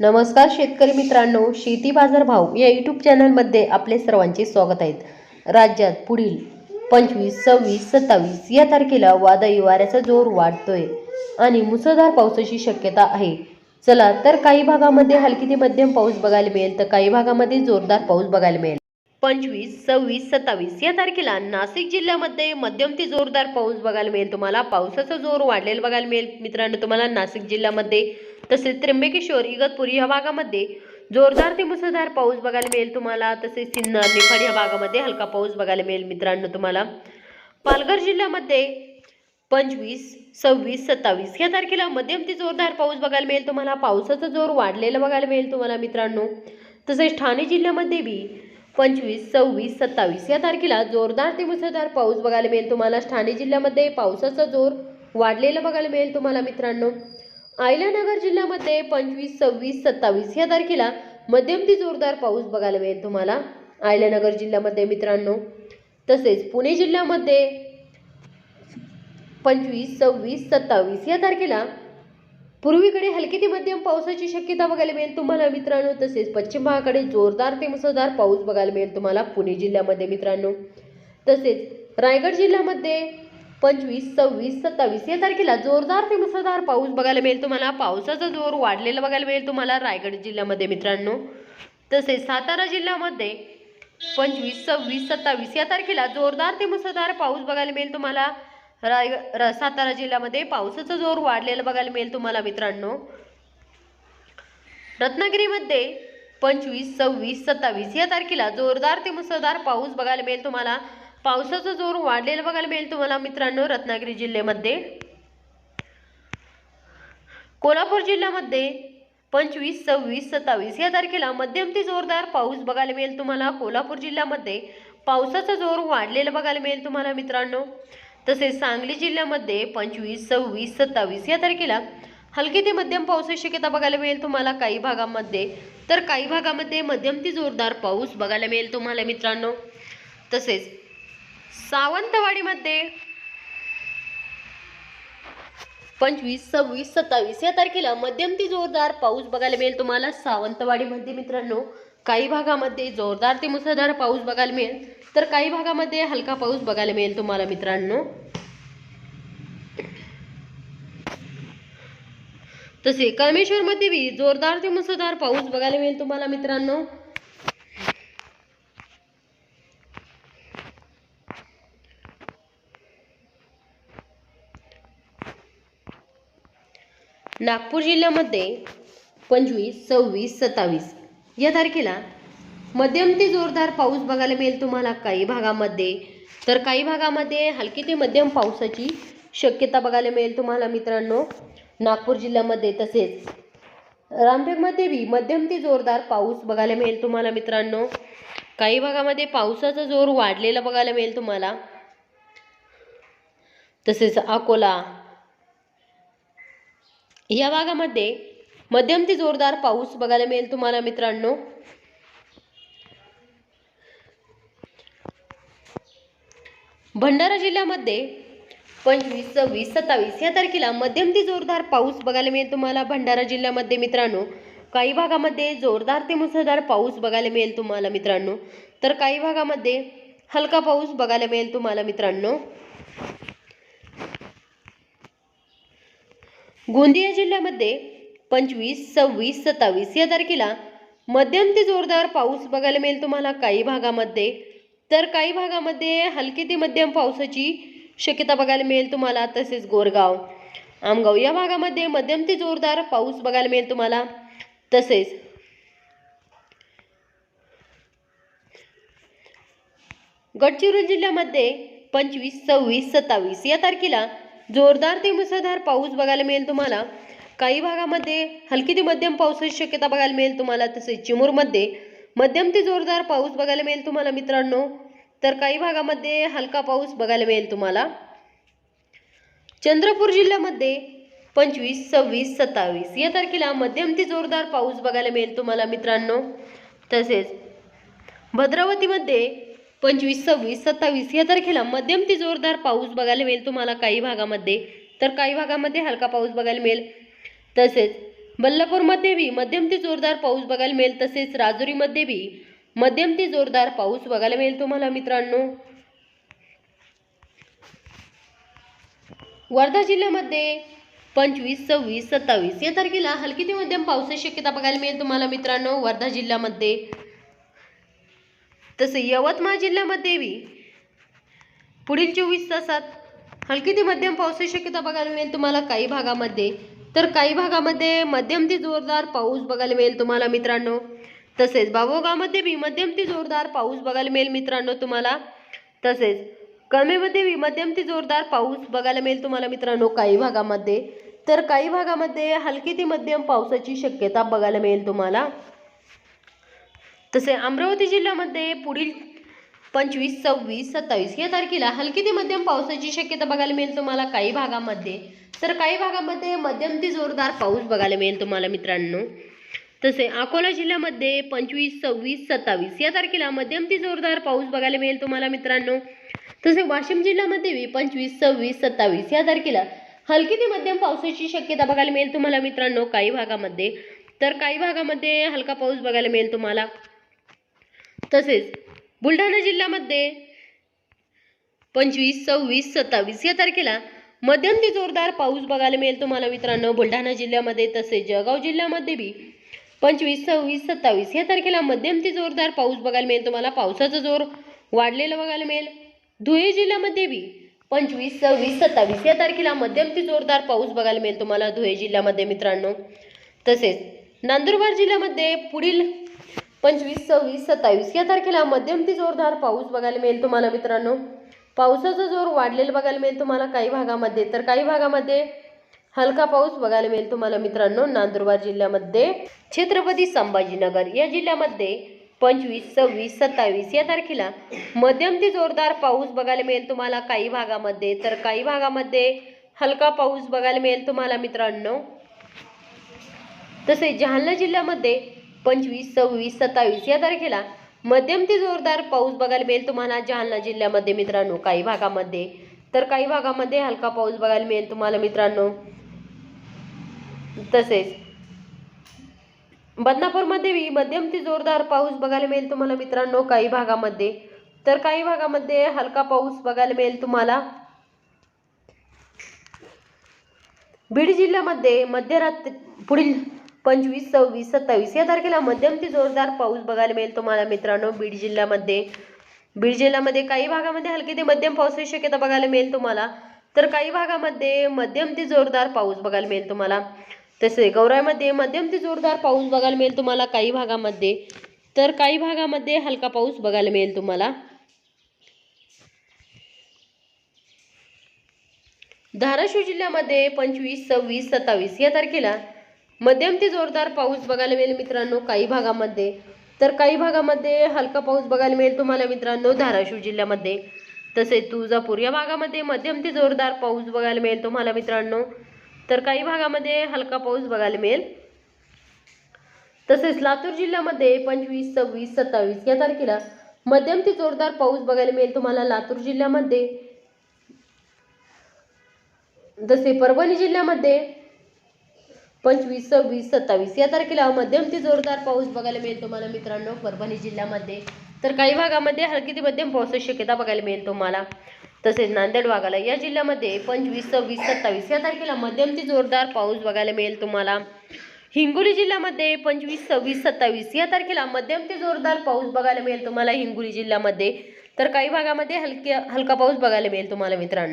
नमस्कार शेतकरी मित्रांनो, शेती बाजार भाव या यूट्यूब चॅनलमध्ये आपले सर्वांचे स्वागत आहे। राज्यात पुढील 25, 26, 27 या तारखेला वादळी वाऱ्याचा जोर वाढतोय आणि मुसळधार पावसाची शक्यता आहे। चला तर काही भागामध्ये हलकी ते मध्यम पाऊस बघायला मिळेल तर काही भागामध्ये जोरदार पाऊस बघायला मिळेल। 25, 26, 27 या तारखेला नाशिक जिल्ह्यामध्ये मध्यम ते जोरदार पाऊस बघायला मिळेल। तुम्हाला पावसाचा जोर वाढलेला बघायला मिळेल मित्रांनो। तुम्हाला नाशिक जिल्ह्यामध्ये तसेच त्र्यंबकेश्वर, इगतपुरी या भागामध्ये जोरदार ते मुसळधार पाऊस बघायला मिळेल तुम्हाला। तसेच सिन्नर, निफाड या भागामध्ये हलका पाऊस बघायला मिळेल मित्रांनो। तुम्हाला पालघर जिल्ह्यामध्ये 25, 26, 27 या तारखेला मध्यम ते जोरदार पाऊस बघायला मिळेल तुम्हाला। पावसाचा जोर वाढलेला बघायला मिळेल तुम्हाला मित्रांनो। तसेच ठाणे जिल्ह्यामध्ये बी 25, 26, 27 या तारखेला जोरदार ते मुसळधार पाऊस बघायला मिळेल तुम्हाला। ठाणे जिल्ह्यामध्ये पावसाचा जोर वाढलेला बघायला मिळेल तुम्हाला मित्रांनो। अहिल्यानगर जिल्ह्यामध्ये 25, 26, 27 या तारखेला मध्यम ते जोरदार पाऊस बघायला मिळेल तुम्हाला अहिल्यानगर जिल्ह्यामध्ये मित्रांनो। तसेच पुणे जिल्ह्यामध्ये 25, 26, 27 या तारखेला पूर्वेकडे हलकी ते मध्यम पावसाची शक्यता बघायला मिळेल तुम्हाला मित्रांनो। तसेच पश्चिम भागाकडे जोरदार ते मुसळधार पाऊस बघायला मिळेल तुम्हाला पुणे जिल्ह्यामध्ये मित्रांनो। तसेच रायगड जिल्ह्यामध्ये 25, 26, 27 या तारखेला जोरदार ते मुसळधार पाऊस बघायला मिळेल तुम्हाला। पावसाचा जोर वाढलेला बघायला मिळेल तुम्हाला रायगड जिल्ह्यामध्ये मित्रांनो। तसेच सातारा जिल्ह्यामध्ये 25, 26, 27 या तारखेला जोरदार ते मुसळधार पाऊस बघायला मिळेल तुम्हाला। सातारा जिल्ह्यामध्ये पावसाचा जोर वाढलेला बघायला मिळेल तुम्हाला मित्रांनो। रत्नागिरीमध्ये 25, 26, 27 या तारखेला जोरदार ते मुसळधार पाऊस बघायला मिळेल तुम्हाला। पावसाचा जोर वाढलेला बघायला मिळेल तुम्हाला मित्रांनो रत्नागिरी जिल्ह्यामध्ये। कोल्हापूर जिल्ह्यामध्ये 25, 26, 27 या तारखेला मध्यम ते जोरदार पाऊस बघायला मिळेल तुम्हाला। कोल्हापूर जिल्ह्यामध्ये पावसाचा जोर वाढलेला बघायला मिळेल तुम्हाला मित्रांनो। तसेच सांगली जिल्ह्यामध्ये 25, 26, 27 या तारखेला हलकी ते मध्यम पावसाची शक्यता बघायला मिळेल तुम्हाला काही भागामध्ये, तर काही भागामध्ये मध्यम ते जोरदार पाऊस बघायला मिळेल तुम्हाला मित्रांनो। तसेच सावंतवाडीमध्ये 25, 26, 27 या तारखेला मध्यम ते जोरदार पाऊस बघायला मिळेल तुम्हाला सावंतवाडीमध्ये मित्रांनो। काही भागामध्ये जोरदार ते मुसळधार पाऊस बघायला मिळेल तर काही भागामध्ये हलका पाऊस बघायला मिळेल तुम्हाला मित्रांनो। तसे कळमेश्वरमध्ये बी जोरदार ते मुसळधार पाऊस बघायला मिळेल तुम्हाला मित्रांनो। नागपूर जिल्ह्यामध्ये 25, 26, 27 या तारखेला मध्यम ते जोरदार पाऊस बघायला मिळेल तुम्हाला काही भागामध्ये, तर काही भागामध्ये हलकी ते मध्यम पावसाची शक्यता बघायला मिळेल तुम्हाला मित्रांनो नागपूर जिल्ह्यामध्ये। तसेच रामटेकमध्ये बी मध्यम ते जोरदार पाऊस बघायला मिळेल तुम्हाला मित्रांनो। काही भागामध्ये पावसाचा जोर वाढलेला बघायला मिळेल तुम्हाला। तसेच अकोला या भागामध्ये मध्यम ते जोरदार पाऊस बघायला मिळेल तुम्हाला मित्रांनो। भंडारा जिल्ह्यामध्ये 25, 26, 27 या तारखेला मध्यम ते जोरदार पाऊस बघायला मिळेल तुम्हाला भंडारा जिल्ह्यामध्ये मित्रांनो। काही भागामध्ये जोरदार ते मुसळधार पाऊस बघायला मिळेल तुम्हाला मित्रांनो, तर काही भागामध्ये हलका पाऊस बघायला मिळेल तुम्हाला मित्रांनो। गोंदिया जिल्ह्यामध्ये 25, 26, 27 या तारखेला मध्यम ते जोरदार पाऊस बघायला मिळेल तुम्हाला काही भागामध्ये, तर काही भागामध्ये हलकी ते मध्यम पावसाची शक्यता बघायला मिळेल तुम्हाला। तसेच गोरगाव, आमगाव या भागामध्ये मध्यम ते जोरदार पाऊस बघायला मिळेल तुम्हाला। तसेच गडचिरोली जिल्ह्यामध्ये 25, 26, 27 या तारखेला जोरदार ते मुसळधार पाऊस बघायला मिळेल तुम्हाला। काही भागामध्ये हलकी ते मध्यम पावसाची शक्यता बघायला मिळेल तुम्हाला। तसेच चिमूरमध्ये मध्यम ते जोरदार पाऊस बघायला मिळेल तुम्हाला मित्रांनो, तर काही भागामध्ये हलका पाऊस बघायला मिळेल तुम्हाला। चंद्रपूर जिल्ह्यामध्ये 25, 26, 27 या तारखेला मध्यम ते जोरदार पाऊस बघायला मिळेल तुम्हाला मित्रांनो। तसेच भद्रावतीमध्ये 25, 26, 27 या तारखेला मध्यम ते जोरदार पाऊस बघायला मिळेल तुम्हाला काही भागामध्ये, तर काही भागामध्ये हलका पाऊस बघायला मिळेल। तसेच बल्लापूरमध्ये बी मध्यम ते जोरदार पाऊस बघायला मिळेल. तसेच राजुरीमध्ये बी मध्यम ते जोरदार पाऊस बघायला मिळेल तुम्हाला मित्रांनो. वर्धा जिल्ह्यामध्ये 25, 26, 27 या तारखेला हलकी ते मध्यम पावसाची शक्यता बघायला मिळेल तुम्हाला मित्रांनो वर्धा जिल्ह्यामध्ये. तसे यवतमाळ जिल्ह्यामध्ये बी पुढील 24 तासात हलकी ते मध्यम पावसाची शक्यता बघायला मिळेल तुम्हाला काही भागामध्ये. तर काही भागामध्ये मध्यम ते जोरदार पाऊस बघायला मिळेल तुम्हाला मित्रांनो. तसेच बाभुळगावमध्ये बी मध्यम ते जोरदार पाऊस बघायला मिळेल मित्रांनो तुम्हाला. तसेच कळमेमध्ये बी मध्यम ते जोरदार पाऊस बघायला मिळेल तुम्हाला मित्रांनो काही भागामध्ये. तर काही भागामध्ये हलकी ते मध्यम पावसाची शक्यता बघायला मिळेल तुम्हाला. तसे अमरावती जिल्ह्यामध्ये पुढील 25, 26, 27 या तारखेला हलकी ते मध्यम पावसाची शक्यता बघायला मिळेल तुम्हाला काही भागामध्ये. तर काही भागामध्ये मध्यम ते जोरदार पाऊस बघायला मिळेल तुम्हाला मित्रांनो. तसे अकोला जिल्ह्यामध्ये 25, 26, 27 या तारखेला मध्यम ते जोरदार पाऊस बघायला मिळेल तुम्हाला मित्रांनो. तसे वाशिम जिल्ह्यामध्ये 25, 26, 27 या तारखेला हलकी ते मध्यम पावसाची शक्यता बघायला मिळेल तुम्हाला मित्रांनो काही भागामध्ये. तर काही भागामध्ये हलका पाऊस बघायला मिळेल तुम्हाला. तसेच बुलढाणा जिल्ह्यामध्ये 25, 26, 27 या तारखेला मध्यम ते जोरदार पाऊस बघायला मिळेल तुम्हाला मित्रांनो बुलढाणा जिल्ह्यामध्ये. तसेच जळगाव जिल्ह्यामध्ये बी 25, 26, 27 या तारखेला मध्यम ते जोरदार पाऊस बघायला मिळेल तुम्हाला. पावसाचा जोर वाढलेला बघायला मिळेल. धुळे जिल्ह्यामध्ये बी 25, 26, 27 या तारखेला मध्यम ते जोरदार पाऊस बघायला मिळेल तुम्हाला धुळे जिल्ह्यामध्ये मित्रांनो. तसेच नंदुरबार जिल्ह्यामध्ये पुढील 25, 26, 27 या तारखेला मध्यम ते जोरदार पाऊस बघायला मिळेल तुम्हाला मित्रांनो. पावसाचा जोर वाढलेला बघायला मिळेल तुम्हाला काही भागामध्ये. तर काही भागामध्ये हलका पाऊस बघायला मिळेल तुम्हाला मित्रांनो नंदुरबार जिल्ह्यामध्ये. छत्रपती संभाजीनगर या जिल्ह्यामध्ये 25, 26, 27 या तारखेला मध्यम ते जोरदार पाऊस बघायला मिळेल तुम्हाला काही भागामध्ये. तर काही भागामध्ये हलका पाऊस बघायला मिळेल तुम्हाला मित्रांनो. तसेच जालना जिल्ह्यामध्ये 25, 26, 27 या तारखेला मध्यम ते जोरदार पाऊस बघायला मिळेल तुम्हाला जालना जिल्ह्यामध्ये मित्रांनो काही भागामध्ये. तर काही भागामध्ये हलका पाऊस बघायला मिळेल तुम्हाला मित्रांनो. तसेच बदनापूरमध्ये बी मध्यम ते जोरदार पाऊस बघायला मिळेल तुम्हाला मित्रांनो काही भागामध्ये. तर काही भागामध्ये हलका पाऊस बघायला मिळेल तुम्हाला. बीड जिल्ह्यामध्ये मध्यरात्री पुढील 25, 26, 27 या तारखेला मध्यम ते जोरदार पाऊस बघायला मिळेल तुम्हाला मित्रांनो बीड जिल्ह्यामध्ये. बीड जिल्ह्यामध्ये काही भागामध्ये हलकी ते मध्यम पावसाची शक्यता बघायला मिळेल तुम्हाला. तर काही भागामध्ये मध्यम ते जोरदार पाऊस बघायला मिळेल तुम्हाला. तसे गौराईमध्ये मध्यम ते जोरदार पाऊस बघायला मिळेल तुम्हाला काही भागामध्ये. तर काही भागामध्ये हलका पाऊस बघायला मिळेल तुम्हाला. धाराशिव जिल्ह्यामध्ये 25, 26, 27 या तारखेला मध्यम ते जोरदार पाऊस बघायला मिळेल मित्रांनो काही भागामध्ये. तर काही भागामध्ये हलका पाऊस बघायला मिळेल तुम्हाला मित्रांनो धाराशिव जिल्ह्यामध्ये. तसेच तुळजापूर या भागामध्ये मध्यम ते जोरदार पाऊस बघायला मिळेल तुम्हाला मित्रांनो. तर काही भागामध्ये हलका पाऊस बघायला मिळेल. तसेच लातूर जिल्ह्यामध्ये 25, 26, 27 या तारखेला मध्यम ते जोरदार पाऊस बघायला मिळेल तुम्हाला लातूर जिल्ह्यामध्ये. जसे परभणी जिल्ह्यामध्ये 25, 26, 27 या तारखेला मध्यम ते जोरदार पाऊस बघायला मिळेल तुम्हाला मित्रांनो परभणी जिल्ह्यामध्ये. तर काही भागामध्ये हलकी ते मध्यम पावसाची शक्यता बघायला मिळेल तुम्हाला. तसेच नांदेड वाघाला या जिल्ह्यामध्ये 25, 26, 27 या तारखेला मध्यम ते जोरदार पाऊस बघायला मिळेल तुम्हाला. हिंगोली जिल्ह्यामध्ये 25, 26, 27 या तारखेला मध्यम ते जोरदार पाऊस बघायला मिळेल तुम्हाला हिंगोली जिल्ह्यामध्ये. तर काही भागामध्ये हलका पाऊस बघायला मिळेल तुम्हाला मित्रांनो.